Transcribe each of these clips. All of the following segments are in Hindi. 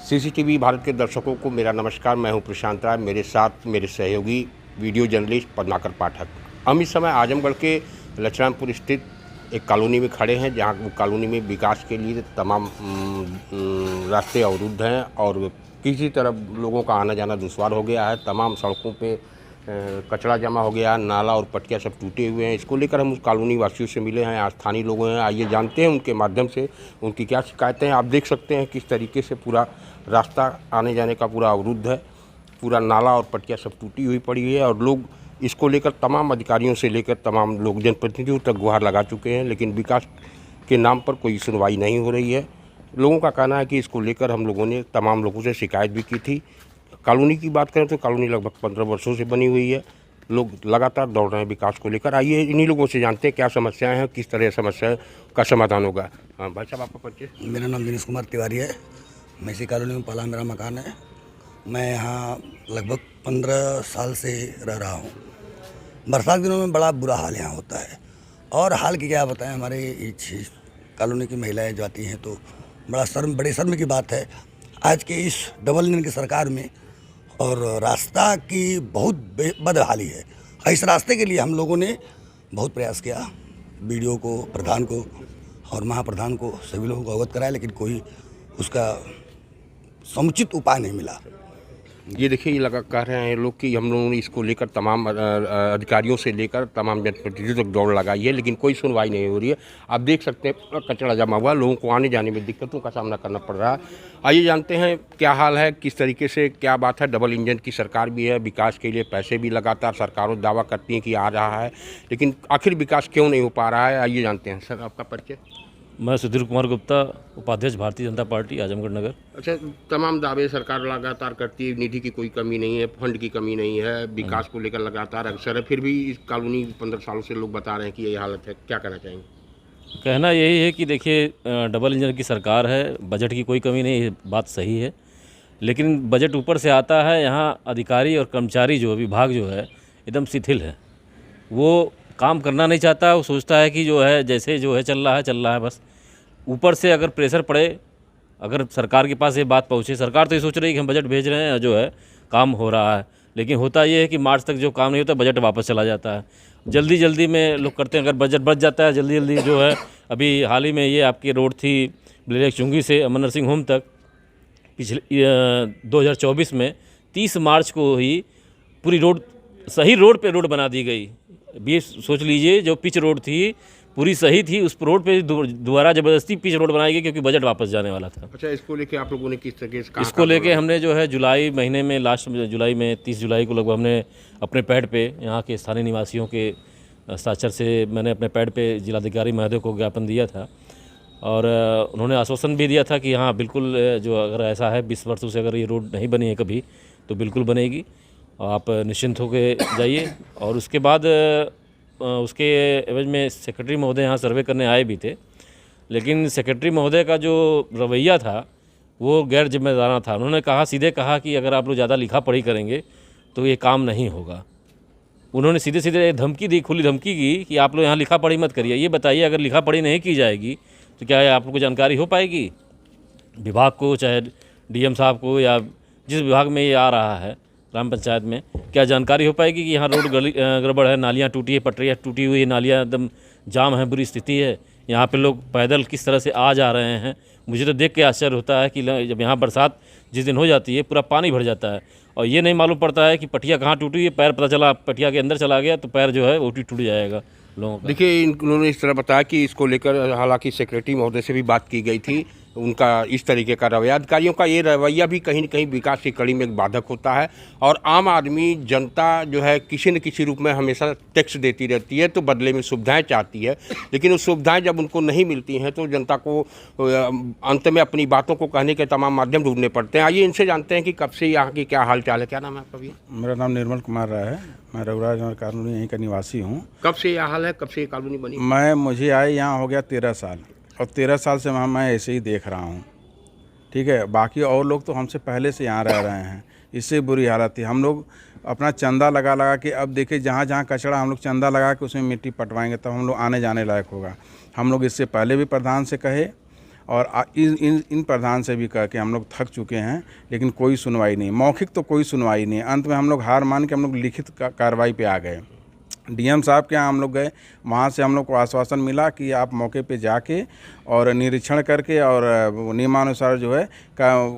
सीसीटीवी भारत के दर्शकों को मेरा नमस्कार। मैं हूं प्रशांत राय, मेरे साथ मेरे सहयोगी वीडियो जर्नलिस्ट पद्माकर पाठक। हम इस समय आजमगढ़ के लछरामपुर स्थित एक कॉलोनी में खड़े हैं, जहां वो कॉलोनी में विकास के लिए तमाम रास्ते अवरुद्ध हैं और किसी तरह लोगों का आना जाना दुश्वार हो गया है। तमाम सड़कों पे कचरा जमा हो गया, नाला और पटिया सब टूटे हुए हैं। इसको लेकर हम उस कॉलोनी वासियों से मिले हैं, स्थानीय लोग हैं। आइए जानते हैं उनके माध्यम से उनकी क्या शिकायतें हैं। आप देख सकते हैं किस तरीके से पूरा रास्ता आने जाने का पूरा अवरुद्ध है, पूरा नाला और पटिया सब टूटी हुई पड़ी है और लोग इसको लेकर तमाम अधिकारियों से लेकर तमाम लोग जनप्रतिनिधियों तक गुहार लगा चुके हैं, लेकिन विकास के नाम पर कोई सुनवाई नहीं हो रही है। लोगों का कहना है कि इसको लेकर हम लोगों ने तमाम लोगों से शिकायत भी की थी। कॉलोनी की बात करें तो कॉलोनी लगभग 15 वर्षों से बनी हुई है। लोग लगातार दौड़ रहे हैं विकास को लेकर। आइए इन्हीं लोगों से जानते हैं क्या समस्याएं हैं, किस तरह समस्या का समाधान होगा। हाँ भाई साहब, आपका परिचय? मेरा नाम दिनेश कुमार तिवारी है। मैं इसी कॉलोनी में पला मेरा मकान है। मैं यहाँ लगभग 15 साल से रह रहा हूँ। बरसात दिनों में बड़ा बुरा हाल यहाँ होता है और हाल की क्या बताएं, हमारे इस कॉलोनी की महिलाएं जो आती हैं तो बड़े शर्म की बात है आज के इस डबल इंजन की सरकार में, और रास्ता की बहुत बदहाली है। इस रास्ते के लिए हम लोगों ने बहुत प्रयास किया, बीडीओ को, प्रधान को और महाप्रधान को, सभी लोगों को अवगत कराया, लेकिन कोई उसका समुचित उपाय नहीं मिला। ये देखिए, ये लगा कह रहे हैं लोग कि हम लोगों ने इसको लेकर तमाम अधिकारियों से लेकर तमाम जनप्रतिनिधियों तक दौड़ लगाई है, लेकिन कोई सुनवाई नहीं हो रही है। आप देख सकते हैं कचरा जमा हुआ, लोगों को आने जाने में दिक्कतों का सामना करना पड़ रहा है। आइए जानते हैं क्या हाल है, किस तरीके से क्या बात है। डबल इंजन की सरकार भी है, विकास के लिए पैसे भी लगातार सरकारों दावा करती हैं कि आ रहा है, लेकिन आखिर विकास क्यों नहीं हो पा रहा है। आइए जानते हैं। सर, आपका परिचय? मैं सुधीर कुमार गुप्ता, उपाध्यक्ष भारतीय जनता पार्टी आजमगढ़ नगर। अच्छा, तमाम दावे सरकार लगातार करती है, निधि की कोई कमी नहीं है, फंड की कमी नहीं है, विकास को लेकर लगातार अग्रसर है, फिर भी इस कॉलोनी 15 सालों से लोग बता रहे हैं कि यही हालत है। क्या कहना चाहेंगे? कहना यही है कि देखिए, डबल इंजन की सरकार है, बजट की कोई कमी नहीं, बात सही है, लेकिन बजट ऊपर से आता है। यहाँ अधिकारी और कर्मचारी जो विभाग जो है एकदम शिथिल है, वो काम करना नहीं चाहता। वो सोचता है कि जो है जैसे जो है चल रहा है बस। ऊपर से अगर प्रेशर पड़े, अगर सरकार के पास ये बात पहुँचे, सरकार तो ये सोच रही है कि हम बजट भेज रहे हैं, जो है काम हो रहा है, लेकिन होता ये है कि मार्च तक जो काम नहीं होता बजट वापस चला जाता है। जल्दी में लोग करते हैं, अगर बजट बच जाता है जल्दी जो है। अभी हाल ही में ये आपकी रोड थी ब्लेक चुंगी से अमर नरसिंह होम तक, पिछले 2024 में 30 मार्च को ही पूरी रोड सही रोड पे रोड बना दी गई। ये सोच लीजिए, जो पिच रोड थी पूरी सही थी, उस रोड पे दोबारा ज़बरदस्ती पिच रोड बनाई गई क्योंकि बजट वापस जाने वाला था। अच्छा, इसको लेके आप लोगों ने किस तरीके से? इसको लेके हमने जो है जुलाई महीने में, लास्ट जुलाई में 30 जुलाई को लगभग हमने अपने पैड पे यहाँ के स्थानीय निवासियों के हस्ताक्षर से मैंने अपने पैड पे जिलाधिकारी महोदय को ज्ञापन दिया था और उन्होंने आश्वासन भी दिया था कि हाँ बिल्कुल, जो अगर ऐसा है 20 वर्षों से अगर ये रोड नहीं बनी है कभी तो बिल्कुल बनेगी, आप निश्चिंत होकर जाइए। और उसके बाद उसके एवज में सेक्रेटरी महोदय यहाँ सर्वे करने आए भी थे, लेकिन सेक्रेटरी महोदय का जो रवैया था वो गैर जिम्मेदाराना था। उन्होंने सीधे कहा कि अगर आप लोग ज़्यादा लिखा पढ़ी करेंगे तो ये काम नहीं होगा। उन्होंने सीधे धमकी दी, खुली धमकी की कि आप लोग यहाँ लिखा पढ़ी मत करिए। ये बताइए, अगर लिखा पढ़ी नहीं की जाएगी तो क्या आप लोग को जानकारी हो पाएगी? विभाग को, चाहे डीएम साहब को, या जिस विभाग में ये आ रहा है ग्राम पंचायत में, क्या जानकारी हो पाएगी कि यहाँ रोड गड़बड़ है, नालियाँ टूटी है, पटरियाँ टूटी हुई है, नालियाँ एकदम जाम है, बुरी स्थिति है। यहाँ पे लोग पैदल किस तरह से आ जा रहे हैं, मुझे तो देख के आश्चर्य होता है कि जब यहाँ बरसात जिस दिन हो जाती है पूरा पानी भर जाता है और ये नहीं मालूम पड़ता है कि पटिया कहाँ टूटी है। पैर पता चला पटिया के अंदर चला गया तो पैर जो है वो टूट जाएगा लोगों का। देखिए, उन्होंने इस तरह बताया कि इसको लेकर हालांकि सेक्रेटरी महोदय से भी बात की गई थी, उनका इस तरीके का रवैया, अधिकारियों का ये रवैया भी कहीं न कहीं विकास की कड़ी में एक बाधक होता है। और आम आदमी, जनता जो है किसी न किसी रूप में हमेशा टैक्स देती रहती है, तो बदले में सुविधाएं चाहती है, लेकिन वो सुविधाएं जब उनको नहीं मिलती हैं तो जनता को अंत में अपनी बातों को कहने के तमाम माध्यम ढूंढने पड़ते हैं। आइए इनसे जानते हैं कि कब से यहाँ की क्या हाल चाल है। क्या नाम है आपका भैया? मेरा नाम निर्मल कुमार राय है। मैं रघुराज नगर कॉलोनी यहीं का निवासी हूँ। कब से यह हाल है, कब से ये कॉलोनी बनी? मुझे आए यहाँ हो गया 13 साल, और 13 साल से मैं ऐसे ही देख रहा हूँ। ठीक है, बाकी और लोग तो हमसे पहले से यहाँ रह रहे हैं, इससे बुरी हालत थी। हम लोग अपना चंदा लगा के, अब देखिए जहाँ कचरा हम लोग चंदा लगा के उसमें मिट्टी पटवाएंगे तब हम लोग आने जाने लायक होगा। हम लोग इससे पहले भी प्रधान से कहे और इन प्रधान से भी कह के हम लोग थक चुके हैं, लेकिन कोई सुनवाई नहीं, मौखिक तो कोई सुनवाई नहीं। अंत में हम लोग हार मान के हम लोग लिखित कार्रवाई पे आ गए। डीएम साहब के यहाँ हम लोग गए, वहाँ से हम लोग को आश्वासन मिला कि आप मौके पे जाके और निरीक्षण करके और नियमानुसार जो है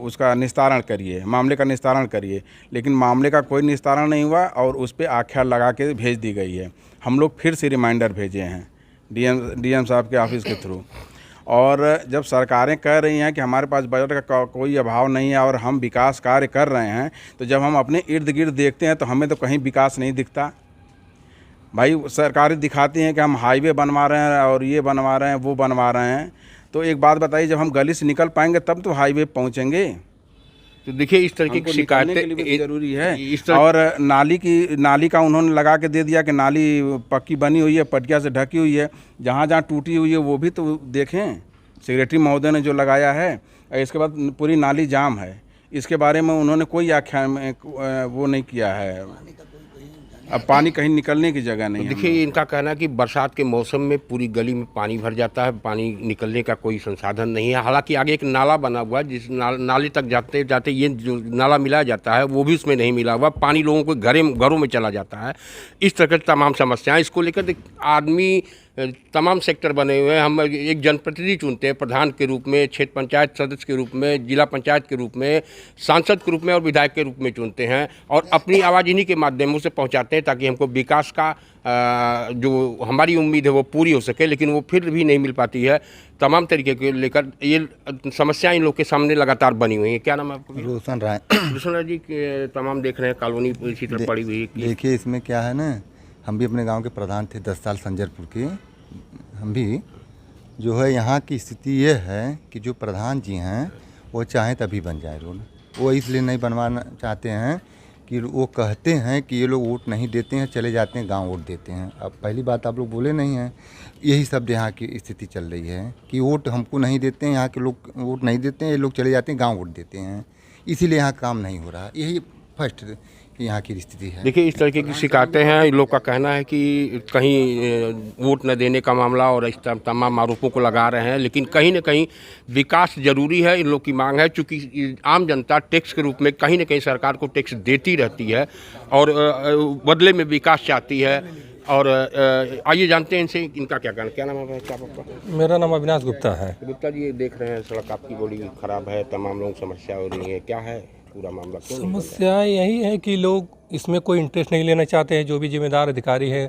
उसका निस्तारण करिए, मामले का निस्तारण करिए। लेकिन मामले का कोई निस्तारण नहीं हुआ और उस पर आख्या लगा के भेज दी गई है। हम लोग फिर से रिमाइंडर भेजे हैं डीएम साहब के ऑफिस के थ्रू। और जब सरकारें कह रही हैं कि हमारे पास बजट का कोई अभाव नहीं है और हम विकास कार्य कर रहे हैं, तो जब हम अपने इर्द गिर्द देखते हैं तो हमें तो कहीं विकास नहीं दिखता। भाई सरकारें दिखाती हैं कि हम हाईवे बनवा रहे हैं और ये बनवा रहे हैं, वो बनवा रहे हैं, तो एक बात बताइए, जब हम गली से निकल पाएंगे तब तो हाईवे पहुंचेंगे। तो देखिए इस तरह की शिकायतें जरूरी है। और नाली का उन्होंने लगा के दे दिया कि नाली पक्की बनी हुई है, पटिया से ढकी हुई है, जहाँ जहाँ टूटी हुई है वो भी तो देखें। सेक्रेटरी महोदय ने जो लगाया है, इसके बाद पूरी नाली जाम है, इसके बारे में उन्होंने कोई आख्यान वो नहीं किया है। अब पानी कहीं निकलने की जगह नहीं है। देखिए इनका कहना है कि बरसात के मौसम में पूरी गली में पानी भर जाता है, पानी निकलने का कोई संसाधन नहीं है। हालांकि आगे एक नाला बना हुआ है, जिस नाले तक जाते जाते ये जो नाला मिलाया जाता है वो भी उसमें नहीं मिला हुआ, पानी लोगों को घरों में चला जाता है। इस तरह की तमाम समस्याएं, इसको लेकर आदमी तमाम सेक्टर बने हुए हैं। हम एक जनप्रतिनिधि चुनते हैं प्रधान के रूप में, क्षेत्र पंचायत सदस्य के रूप में, जिला पंचायत के रूप में, सांसद के रूप में और विधायक के रूप में चुनते हैं और अपनी आवाज़ इन्हीं के माध्यमों से पहुंचाते हैं ताकि हमको विकास का जो हमारी उम्मीद है वो पूरी हो सके, लेकिन वो फिर भी नहीं मिल पाती है। तमाम तरीके के लेकर ये समस्याएं इन लोग के सामने लगातार बनी हुई हैं। क्या नाम है आपका? रोशन राय। रोशन राय जी, तमाम देख रहे हैं कॉलोनी इसी तरह पड़ी हुई है। देखिए इसमें क्या है ना, हम भी अपने गांव के प्रधान थे 10 साल संजरपुर के। हम भी जो है यहाँ की स्थिति ये है कि जो प्रधान जी हैं वो चाहें तभी बन जाए रोड, वो इसलिए नहीं बनवाना चाहते हैं कि वो कहते हैं कि ये लोग वोट नहीं देते हैं, चले जाते हैं गांव वोट देते हैं। अब पहली बात आप लोग बोले नहीं हैं, यही शब्द यहाँ की स्थिति चल रही है कि वोट हमको नहीं देते हैं, यहाँ के लोग वोट नहीं देते हैं, ये लोग चले जाते हैं गाँव वोट देते हैं, इसीलिए यहाँ काम नहीं हो रहा। यही फर्स्ट यहाँ की स्थिति है। देखिए इस तरीके की शिकायतें हैं। इन लोग का कहना है कि कहीं वोट न देने का मामला और इस तमाम आरोपों को लगा रहे हैं, लेकिन कहीं न कहीं विकास जरूरी है। इन लोग की मांग है, चूँकि आम जनता टैक्स के रूप में कहीं न कहीं सरकार को टैक्स देती रहती है और बदले में विकास चाहती है। और आइए जानते हैं इनसे इनका क्या कहना। क्या नाम है आपका? मेरा नाम अविनाश गुप्ता है। गुप्ता जी, ये देख रहे हैं सड़क आपकी बड़ी खराब है, तमाम लोग समस्या हो रही है, क्या है पूरा मामला? समस्या यही है कि लोग इसमें कोई इंटरेस्ट नहीं लेना चाहते हैं। जो भी जिम्मेदार अधिकारी हैं,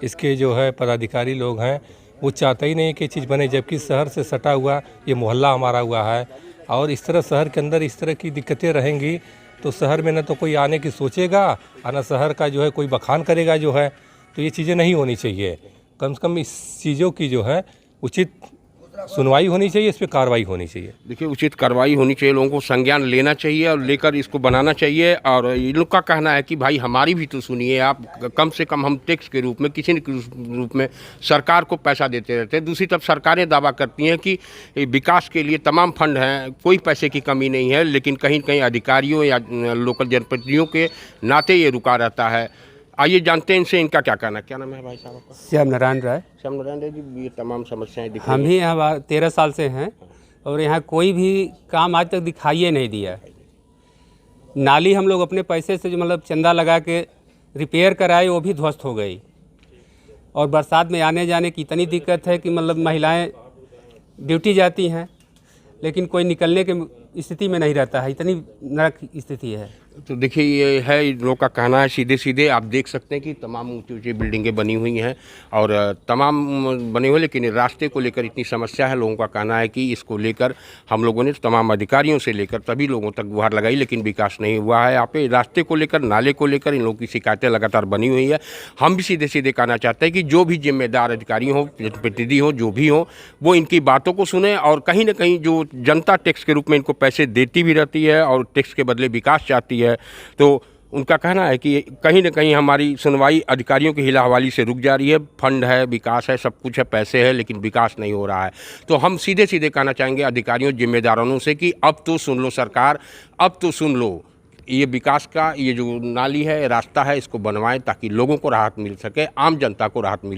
इसके जो है पदाधिकारी लोग हैं, वो चाहते ही नहीं कि चीज़ बने, जबकि शहर से सटा हुआ ये मोहल्ला हमारा हुआ है। और इस तरह शहर के अंदर इस तरह की दिक्कतें रहेंगी तो शहर में न तो कोई आने की सोचेगा और न शहर का जो है कोई बखान करेगा जो है। तो ये चीज़ें नहीं होनी चाहिए। कम से कम इस चीज़ों की जो है उचित सुनवाई होनी चाहिए, इस पर कार्रवाई होनी चाहिए। देखिए उचित कार्रवाई होनी चाहिए, लोगों को संज्ञान लेना चाहिए और लेकर इसको बनाना चाहिए। और इन लोग का कहना है कि भाई हमारी भी तो सुनिए आप, कम से कम हम टैक्स के रूप में किसी न किसी रूप में सरकार को पैसा देते रहते हैं। दूसरी तरफ सरकारें दावा करती हैं कि विकास के लिए तमाम फंड हैं, कोई पैसे की कमी नहीं है, लेकिन कहीं कहीं अधिकारियों या लोकल जनप्रतिनिधियों के नाते ये रुका रहता है। आइए जानते हैं इनसे इनका क्या कहना। क्या नाम है भाई साहब आपका? श्याम नारायण राय। श्याम नारायण राय जी, ये तमाम समस्याएं दिख हम भी यहाँ 13 साल से हैं और यहाँ कोई भी काम आज तक दिखाइए नहीं दिया। नाली हम लोग अपने पैसे से जो मतलब चंदा लगा के रिपेयर कराए, वो भी ध्वस्त हो गई। और बरसात में आने जाने की इतनी दिक्कत है कि मतलब महिलाएं ड्यूटी जाती हैं लेकिन कोई निकलने के स्थिति में नहीं रहता है, इतनी नरक स्थिति है। तो देखिए ये है इन लोग का कहना है। सीधे सीधे आप देख सकते हैं कि तमाम ऊंची ऊंची बिल्डिंगें बनी हुई हैं और तमाम बने हुए, लेकिन रास्ते को लेकर इतनी समस्या है। लोगों का कहना है कि इसको लेकर हम लोगों ने तमाम अधिकारियों से लेकर तभी लोगों तक गुहार लगाई, लेकिन विकास नहीं हुआ है। यहाँ पे रास्ते को लेकर, नाले को लेकर इन लोगों की शिकायतें लगातार बनी हुई है। हम भी सीधे सीधे कहना चाहते हैं कि जो भी जिम्मेदार अधिकारी हो, जनप्रतिनिधि हो, जो भी हो, वो इनकी बातों को सुने और कहीं ना कहीं जो जनता टैक्स के रूप में इनको पैसे देती भी रहती है और टैक्स के बदले विकास चाहती है, तो उनका कहना है कि कहीं ना कहीं हमारी सुनवाई अधिकारियों की हिला हवाली से रुक जा रही है। फंड है, विकास है, सब कुछ है, पैसे है, लेकिन विकास नहीं हो रहा है। तो हम सीधे सीधे कहना चाहेंगे अधिकारियों, जिम्मेदारों से कि अब तो सुन लो सरकार, अब तो सुन लो, ये विकास का ये जो नाली है, रास्ता है, इसको बनवाएं ताकि लोगों को राहत मिल सके, आम जनता को राहत मिल